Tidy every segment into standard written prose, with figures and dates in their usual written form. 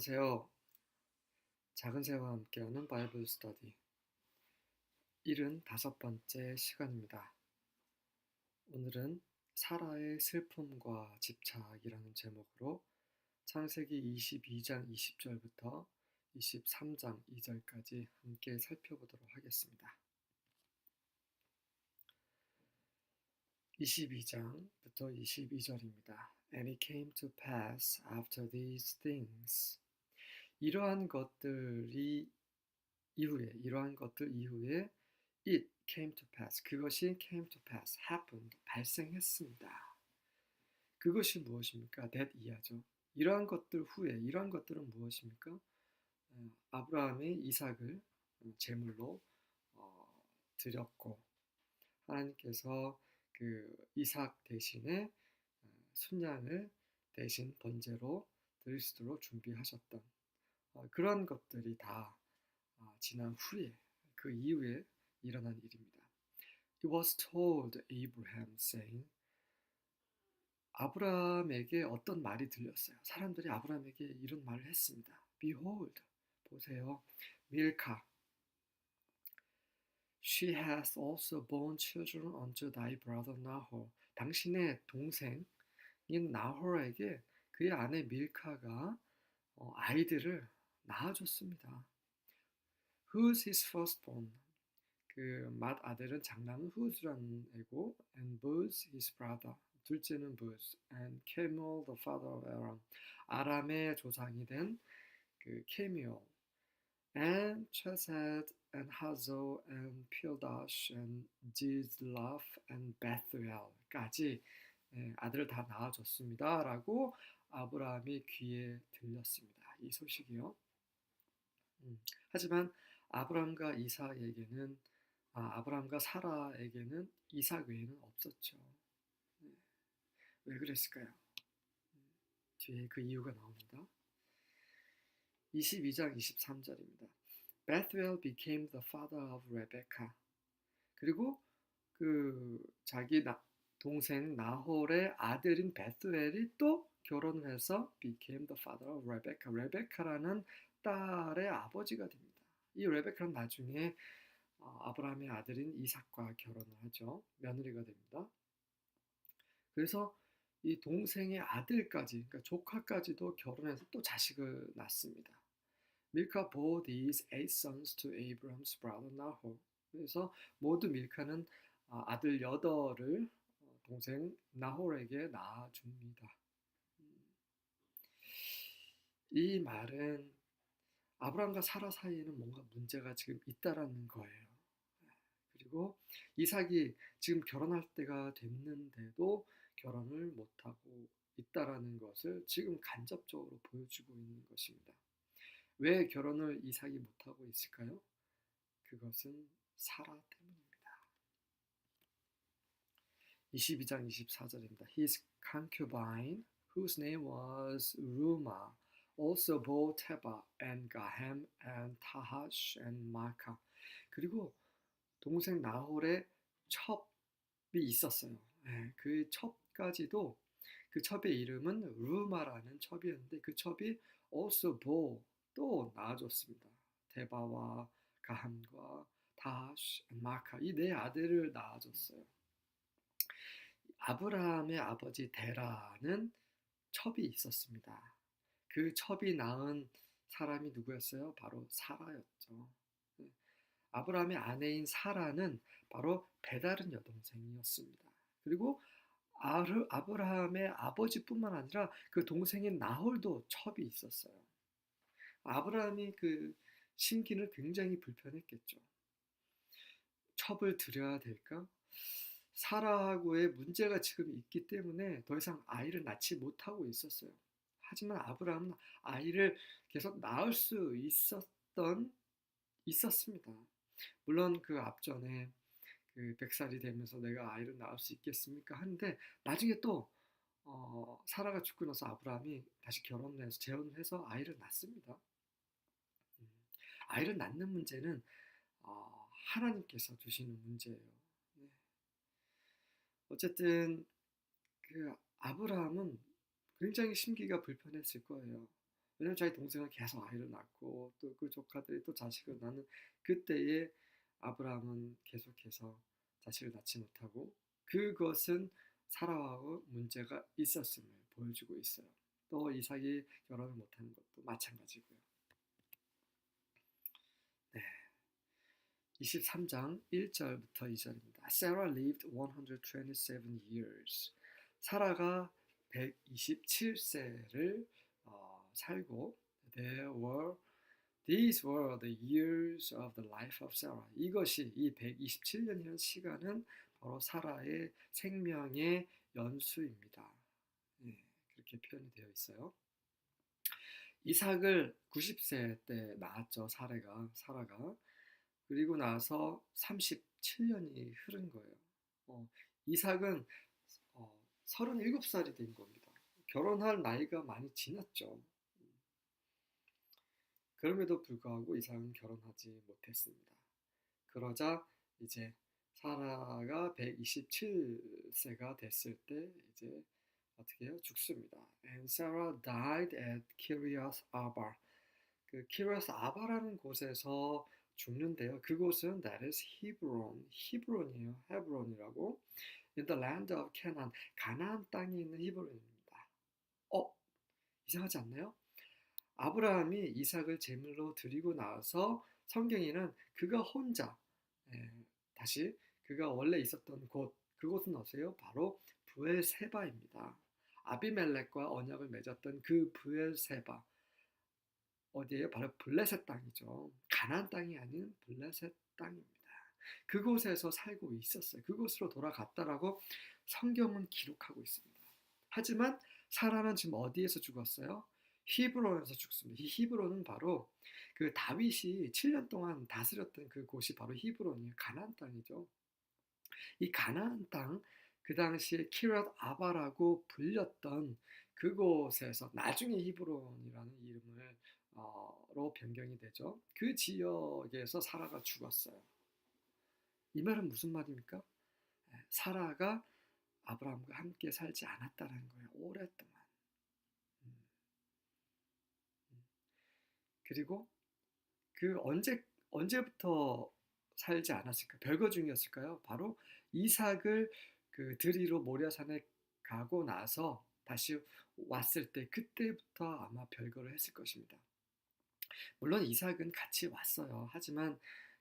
안녕하세요. 작은 새와 함께하는 바이블 스터디 75번째 시간입니다. 오늘은 사라의 슬픔과 집착이라는 제목으로 창세기 22장 20절부터 23장 2절까지 함께 살펴보도록 하겠습니다. 22장부터 22절입니다. And it came to pass after these things. 이러한 것들 이후에 it came to pass. 그것이 came to pass, happened, 발생했습니다. 그것이 무엇입니까? that 이하죠. 이러한 것들 후에, 이러한 것들은 무엇입니까? 아브라함이 이삭을 제물로 드렸고, 하나님께서 그 이삭 대신에 순양을 대신 번제로 드릴 수 있도록 준비하셨던 그런 것들이 다 지난 후에, 그 이후에 일어난 일입니다. It was told Abraham saying, 아브라함에게 어떤 말이 들렸어요. 사람들이 아브라함에게 이런 말을 했습니다. Behold, 보세요. 밀카, she has also borne children unto thy brother Nahor. 당신의 동생인 나홀에게 그의 아내 밀카가 아이들을 낳아줬습니다. Who's his firstborn? 그 맏 아들은 장남은 Who's라는 애고, and Buz his brother. 둘째는 Buz, and Kemuel the father of Aram. 아람의 조상이 된 그 케미올, and Chesed, and Hazo, and Pildash, and Jizlaph, and Bethuel까지 아들을 다 낳아줬습니다. 라고 아브라함이 귀에 들렸습니다. 이 소식이요. 하지만 아브라함과 사라에게는 이삭 외에는 없었죠. 왜 그랬을까요? 뒤에 그 이유가 나옵니다. 22장 23절입니다. Bethuel became the father of Rebekah. 그리고 그 자기 동생 나홀의 아들인 베스웰이 또 결혼을 해서 became the father of Rebekah. 레베카라는 딸의 아버지가 됩니다. 이 레베카는 나중에 아브라함의 아들인 이삭과 결혼을 하죠. 며느리가 됩니다. 그래서 이 동생의 아들까지, 그러니까 조카까지도 결혼해서 또 자식을 낳습니다. 밀카 bore these 8 sons to Abraham's brother Nahor. 그래서 모두 밀카는 아들 8을 동생 나홀에게 낳아줍니다. 이 말은 아브라함과 사라 사이에는 뭔가 문제가 지금 있다라는 거예요. 그리고 이삭이 지금 결혼할 때가 됐는데도 결혼을 못하고 있다라는 것을 지금 간접적으로 보여주고 있는 것입니다. 왜 결혼을 이삭이 못하고 있을까요? 그것은 사라 때문입니다. 22장 24절입니다. His concubine, whose name was Reumah, also bore Teba and Gahem and Tahash and Maacah. 그리고 동생 나홀의 첩이 있었어요. 그 첩까지도, 그 첩의 이름은 루마라는 첩이었는데 그 첩이 also bore, 또 낳아줬습니다. 데바와 가함과 다하시, 마카, 이 네 아들을 낳아줬어요. 아브라함의 아버지 데라는 첩이 있었습니다. 그 첩이 낳은 사람이 누구였어요? 바로 사라였죠. 아브라함의 아내인 사라는 바로 배다른 여동생이었습니다. 그리고 아브라함의 아버지뿐만 아니라 그 동생인 나홀도 첩이 있었어요. 아브라함이 그 심기는 굉장히 불편했겠죠. 첩을 드려야 될까? 사라하고의 문제가 지금 있기 때문에 더 이상 아이를 낳지 못하고 있었어요. 하지만 아브라함은 아이를 계속 낳을 수 있었습니다. 물론 그 앞전에 그 100살이 되면서 내가 아이를 낳을 수 있겠습니까? 하는데 나중에 또 사라가 죽고 나서 아브라함이 다시 결혼을 해서 재혼을 해서 아이를 낳습니다. 아이를 낳는 문제는 하나님께서 주시는 문제예요. 네. 어쨌든 그 아브라함은 굉장히 심기가 불편했을 거예요. 왜냐면 자기 동생은 계속 아이를 낳고 또 그 조카들이 또 자식을 낳는 그때에 아브라함은 계속해서 자식을 낳지 못하고 그것은 사라하고 문제가 있었음을 보여주고 있어요. 또 이삭이 결혼을 못하는 것도 마찬가지고요. 네, 23장 1절부터 2절입니다. Sarah lived 127 years. 사라가 127세를 살고 These were the years of the life of Sarah. 이것이 이 127년이라는 시간은 바로 사라의 생명의 연수입니다. 예, 그렇게 표현이 되어 있어요. 이삭을 90세 때 낳았죠. 사라가. 그리고 나서 37년이 흐른 거예요. 이삭은 37살이 된 겁니다. 결혼할 나이가 많이 지났죠. 그럼에도 불구하고 이삭은 결혼하지 못했습니다. 그러자 이제 사라가 127세가 됐을 때 이제 어떻게 해요? 죽습니다. And Sarah died at Kiryas Arba. 그 키르야스 아바라는 곳에서 죽는데요. 그곳은 that is Hebron, 히브론이에요. 헤브론이라고. In the land of Canaan, 가나안 땅에 있는 히브론입니다. 이상하지 않나요? 아브라함이 이삭을 제물로 드리고 나서 성경에는 그가 혼자 다시 그가 원래 있었던 그곳은 어디예요? 바로 브엘세바입니다. 아비멜렉과 언약을 맺었던 그 브엘세바 어디예요? 바로 블레셋 땅이죠. 가나안 땅이 아닌 블레셋 땅입니다. 그곳에서 살고 있었어요. 그곳으로 돌아갔다라고 성경은 기록하고 있습니다. 하지만 사라는 지금 어디에서 죽었어요? 히브론에서 죽습니다. 이 히브론은 바로 그 다윗이 7년 동안 다스렸던 그 곳이 바로 히브론이에요. 가나안 땅이죠. 이 가나안 땅, 그 당시에 키랏 아바라고 불렸던 그곳에서 나중에 히브론이라는 이름을 로 변경이 되죠. 그 지역에서 사라가 죽었어요. 이 말은 무슨 말입니까? 사라가 아브라함과 함께 살지 않았다는 거예요. 오랫동안. 그리고 그 언제부터 살지 않았을까? 별거 중이었을까요? 바로 이삭을 그 드리로 모리아산에 가고 나서 다시 왔을 때 그때부터 아마 별거를 했을 것입니다. 물론 이삭은 같이 왔어요. 하지만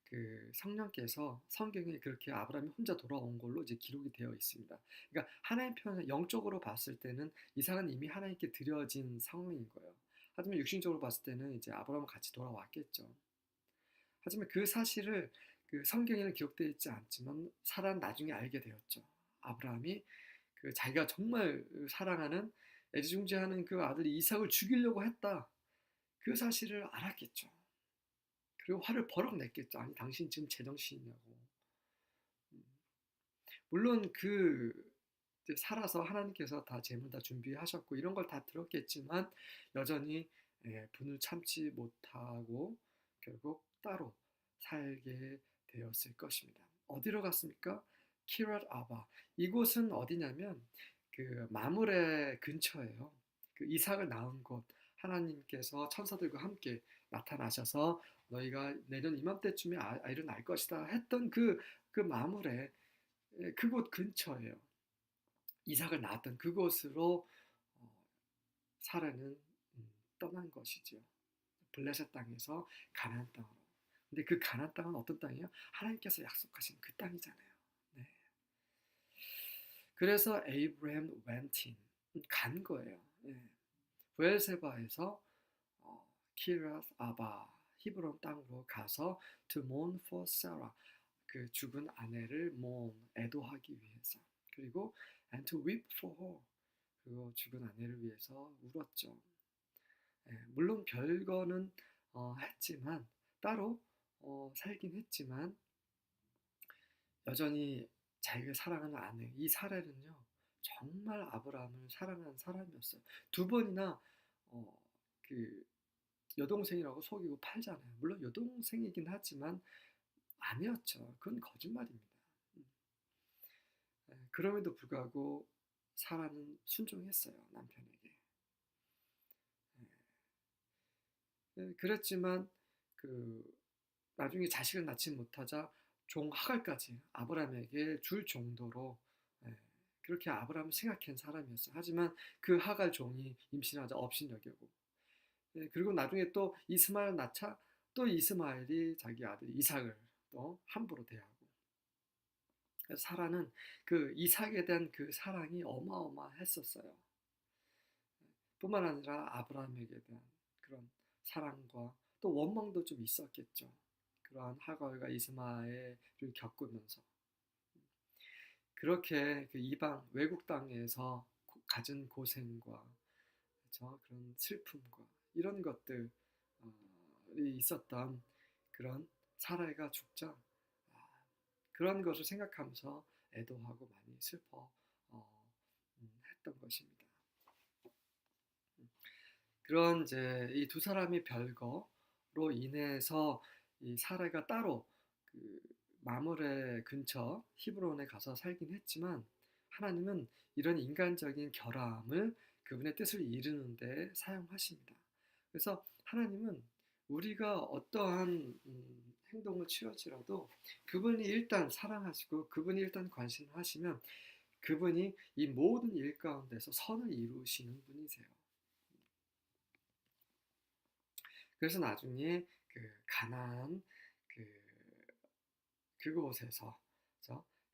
그 성령께서 성경에 그렇게 아브라함이 혼자 돌아온 걸로 이제 기록이 되어 있습니다. 그러니까 하나님 편에 영적으로 봤을 때는 이삭은 이미 하나님께 드려진 상황인 거예요. 하지만 육신적으로 봤을 때는 이제 아브라함과 같이 돌아왔겠죠. 하지만 그 사실을 그 성경에는 기록되어 있지 않지만 사라는 나중에 알게 되었죠. 아브라함이 그 자기가 정말 사랑하는 애지중지하는 그 아들 이삭을 죽이려고 했다. 그 사실을 알았겠죠. 그리고 화를 버럭 냈겠죠. 아니 당신 지금 제정신이냐고. 물론 그 살아서 하나님께서 다 재물 다 준비하셨고 이런 걸 다 들었겠지만 여전히 분을 참지 못하고 결국 따로 살게 되었을 것입니다. 어디로 갔습니까? 키랏 아바. 이곳은 어디냐면 그 마므레 근처예요. 그 이삭을 낳은 곳. 하나님께서 천사들과 함께 나타나셔서 너희가 내년 이맘때쯤에 아이를 낳을 것이다 했던 그 마므레 그곳 근처예요. 이삭을 낳았던 그곳으로 사라는 떠난 것이죠. 블레셋 땅에서 가나안 땅으로. 근데 그 가나안 땅은 어떤 땅이에요? 하나님께서 약속하신 그 땅이잖아요. 네. 그래서 에이브라함 went in, 간 거예요. 네. 브엘세바에서 키랏 아바 히브론 땅으로 가서 to mourn for Sarah, 그 죽은 아내를 애도하기 위해서. 그리고 and to weep for her, 그리고 죽은 아내를 위해서 울었죠. 물론 별거는 했지만 따로 살긴 했지만 여전히 자기가 사랑하는 아내 이 사라는요 정말 아브라함을 사랑하는 사람이었어요. 두 번이나 그 여동생이라고 속이고 팔잖아요. 물론 여동생이긴 하지만 아내였죠. 그건 거짓말입니다. 그럼에도 불구하고 사라는 순종했어요. 남편에게. 그랬지만 그 나중에 자식을 낳지 못하자 종 하갈까지 아브라함에게 줄 정도로 예, 그렇게 아브라함을 생각한 사람이었어요. 하지만 그 하갈 종이 임신하자 업신여기고 그리고 나중에 또 이스마엘 낳자 또 이스마엘이 자기 아들 이삭을 또 함부로 대하고 그래서 사라는 그 이삭에 대한 그 사랑이 어마어마했었어요. 뿐만 아니라 아브라함에게 대한 그런 사랑과 또 원망도 좀 있었겠죠. 그러한 하갈과 이스마엘을 겪으면서 그렇게 그 이방 외국 땅에서 가진 고생과 그렇죠? 그런 슬픔과 이런 것들이 있었던 그런 사라가 죽자 그런 것을 생각하면서 애도하고 많이 슬퍼 했던 것입니다. 그런 이제 이 두 사람의 별거로 인해서 이 사라가 따로 그 마므레 근처 히브론에 가서 살긴 했지만 하나님은 이런 인간적인 결함을 그분의 뜻을 이루는 데 사용하십니다. 그래서 하나님은 우리가 어떠한 행동을 취할지라도 그분이 일단 사랑하시고 그분이 일단 관심하시면 그분이 이 모든 일 가운데서 선을 이루시는 분이세요. 그래서 나중에 그 가나안 그곳에서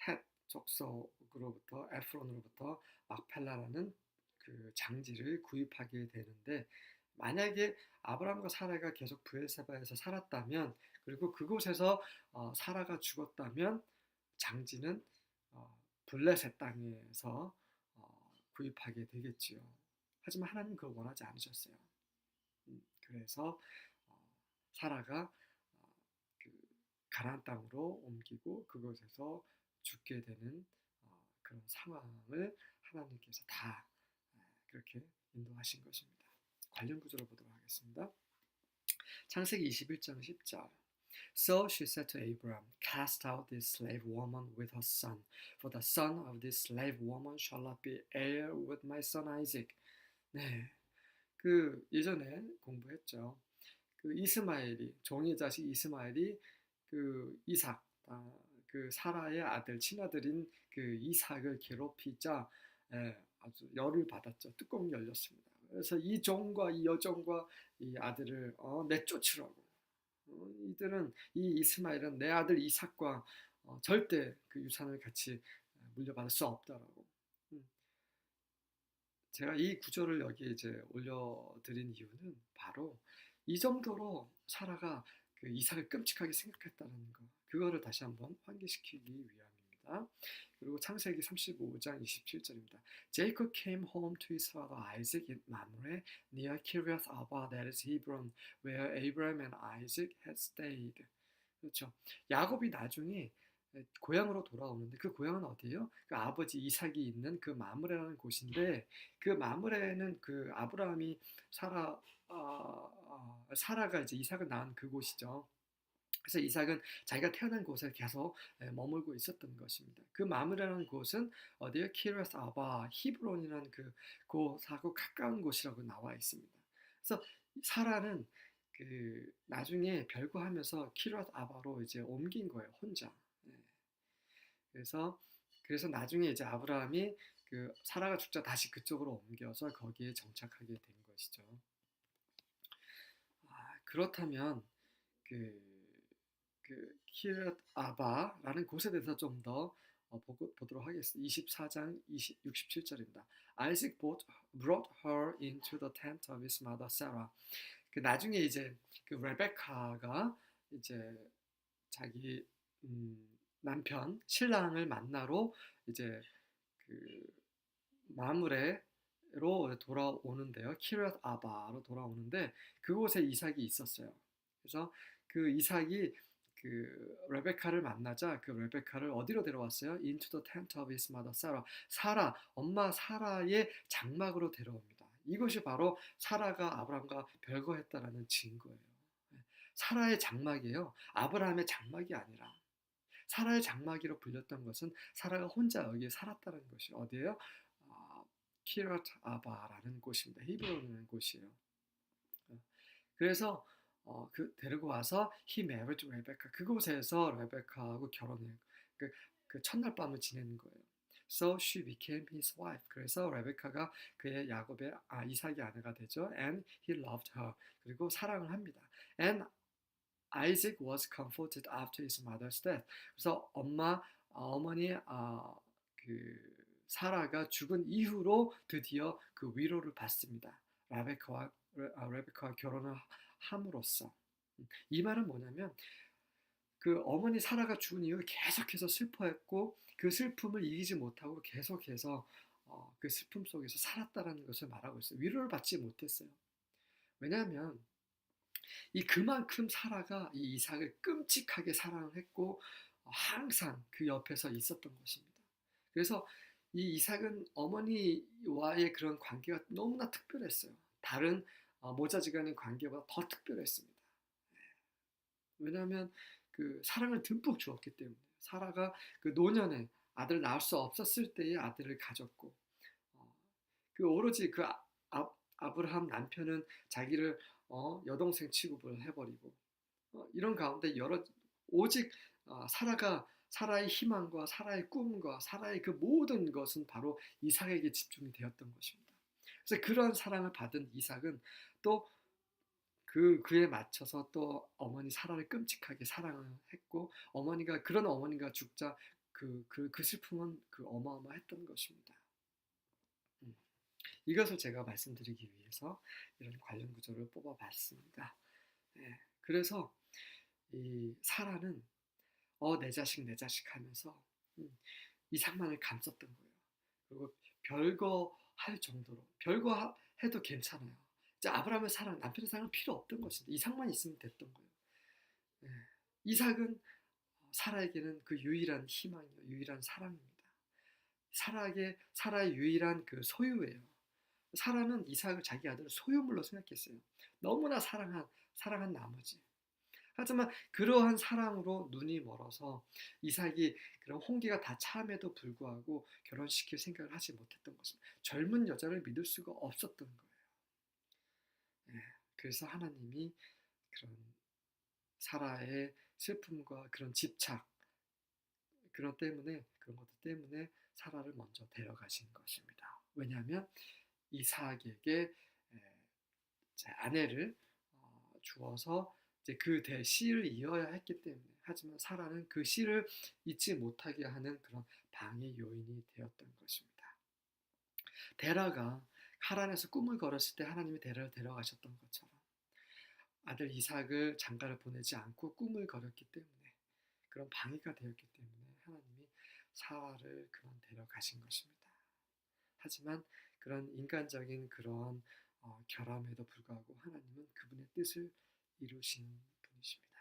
헷 족속으로부터 에프론으로부터 막펠라라는 그 장지를 구입하게 되는데 만약에 아브라함과 사라가 계속 브엘세바에서 살았다면 그리고 그곳에서 사라가 죽었다면 장지는 블레셋 땅에서 구입하게 되겠지요. 하지만 하나님 그걸 원하지 않으셨어요. 그래서 사라가 그 가나안 땅으로 옮기고 그곳에서 죽게 되는 그런 상황을 하나님께서 다 그렇게 인도하신 것입니다. 관련 구절을 보도록 하겠습니다. 창세기 21장 10절 So she said to Abram, Cast out this slave woman with her son, for the son of this slave woman shall not be heir with my son Isaac. 네, 그 예전에 공부했죠. 그 이스마엘이 종의 자식 이스마엘이 그 이삭 그 사라의 아들 친아들인 그 이삭을 괴롭히자 아주 열을 받았죠. 뚜껑이 열렸습니다. 그래서 이 종과 이 여종과 이 아들을 내쫓으라고. 이들은 이 이스마엘은 내 아들 이삭과 절대 그 유산을 같이 물려받을 수 없다라고. 제가 이 구절을 여기 이제 올려드린 이유는 바로 이 정도로 사라가 그 이삭을 끔찍하게 생각했다는 거, 그거를 다시 한번 환기시키기 위함입니다. 그리고 창세기 35장 27절입니다. Jacob came home to his father Isaac in Mamre near Kiriath Arba, that is Hebron, where Abraham and Isaac had stayed. 그렇죠. 야곱이 나중에 고향으로 돌아오는데 그 고향은 어디예요? 그 아버지 이삭이 있는 그 마므레라는 곳인데 그 마므레는 그 아브라함이 사라가 이제 이삭을 낳은 그곳이죠. 그래서 이삭은 자기가 태어난 곳에 계속 머물고 있었던 것입니다. 그 마므레라는 곳은 어디에 키르앗 아바 히브론이라는 그 곳하고 가까운 곳이라고 나와 있습니다. 그래서 사라는 그 나중에 별거하면서 키르앗 아바로 이제 옮긴 거예요, 혼자. 그래서 나중에 이제 아브라함이 그 사라가 죽자 다시 그쪽으로 옮겨서 거기에 정착하게 된 것이죠. 그렇다면 그 키르앗 아바라는 곳에 대해서 좀 더 보도록 하겠습니다. 24장 67절입니다. Isaac brought her into the tent of his mother Sarah. 그 나중에 이제 그 레베카가 이제 자기 남편 신랑을 만나러 이제 그 마므레로 돌아오는데요. 키르앗 아바로 돌아오는데 그곳에 이삭이 있었어요. 그래서 그 이삭이 그 레베카를 만나자 그 레베카를 어디로 데려왔어요? Into the tent of his mother Sarah. 엄마 사라의 장막으로 데려옵니다. 이것이 바로 사라가 아브라함과 별거했다라는 증거예요. 사라의 장막이에요. 아브라함의 장막이 아니라. 사라의 장막이로 불렸던 것은 사라가 혼자 여기에 살았다는 것이 어디예요? 키르앗 아바라는 곳입니다. 히브론이라는 곳이에요. 그래서 데리고 와서 he married Rebecca. 그곳에서 레베카하고 결혼해요. 그, 그 첫날 밤을 지내는 거예요. So she became his wife. 그래서 레베카가 그의 이삭의 아내가 되죠. And he loved her. 그리고 사랑을 합니다. And Isaac was comforted after his mother's death. 그래서 어머니 그 사라가 죽은 이후로 드디어 그 위로를 받습니다. 레베카와 결혼을 함으로써. 이 말은 뭐냐면 그 어머니 사라가 죽은 이후 계속해서 슬퍼했고 그 슬픔을 이기지 못하고 계속해서 그 슬픔 속에서 살았다라는 것을 말하고 있어요. 위로를 받지 못했어요. 왜냐하면 그만큼 사라가 이 이삭을 끔찍하게 사랑을 했고 항상 그 옆에서 있었던 것입니다. 그래서 이 이삭은 어머니와의 그런 관계가 너무나 특별했어요. 다른 모자지간의 관계보다 더 특별했습니다. 왜냐하면 그 사랑을 듬뿍 주었기 때문에 사라가 그 노년에 아들 낳을 수 없었을 때의 아들을 가졌고 그 오로지 아브라함 남편은 자기를 여동생 취급을 해버리고 이런 가운데 오직 사라의 희망과 사라의 꿈과 사라의 그 모든 것은 바로 이삭에게 집중이 되었던 것입니다. 그래서 그런 사랑을 받은 이삭은 또 그에 맞춰서 또 어머니 사라를 끔찍하게 사랑을 했고 그런 어머니가 죽자 그 슬픔은 어마어마했던 것입니다. 이것을 제가 말씀드리기 위해서 이런 관련 구절을 뽑아봤습니다. 네, 그래서 이 사라는 내 자식 하면서 이삭만을 감쌌던 거예요. 그리고 별거 할 정도로 별거 해도 괜찮아요. 이제 아브라함의 사랑, 남편의 사랑은 필요 없던 것인데 이삭만 있으면 됐던 거예요. 네, 이삭은 사라에게는 그 유일한 희망이요, 유일한 사랑입니다. 사라의 유일한 그 소유예요. 사라는 이삭을 자기 아들을 소유물로 생각했어요. 너무나 사랑한 나머지. 하지만 그러한 사랑으로 눈이 멀어서 이삭이 그런 홍기가 다 차음에도 불구하고 결혼시킬 생각을 하지 못했던 것입니다. 젊은 여자를 믿을 수가 없었던 거예요. 네, 그래서 하나님이 그런 사라의 슬픔과 그런 집착 그런 것들 때문에 사라를 먼저 데려가신 것입니다. 왜냐하면 이삭에게 아내를 주어서 이제 그 씨를 이어야 했기 때문에 하지만 사라는 그 씨를 잊지 못하게 하는 그런 방해 요인이 되었던 것입니다. 데라가 하란에서 꿈을 걸었을 때 하나님이 데라를 데려가셨던 것처럼 아들 이삭을 장가를 보내지 않고 꿈을 걸었기 때문에 그런 방해가 되었기 때문에 하나님이 사라를 그만 데려가신 것입니다. 하지만 그런 인간적인 그런 결함에도 불구하고 하나님은 그분의 뜻을 이루시는 분이십니다.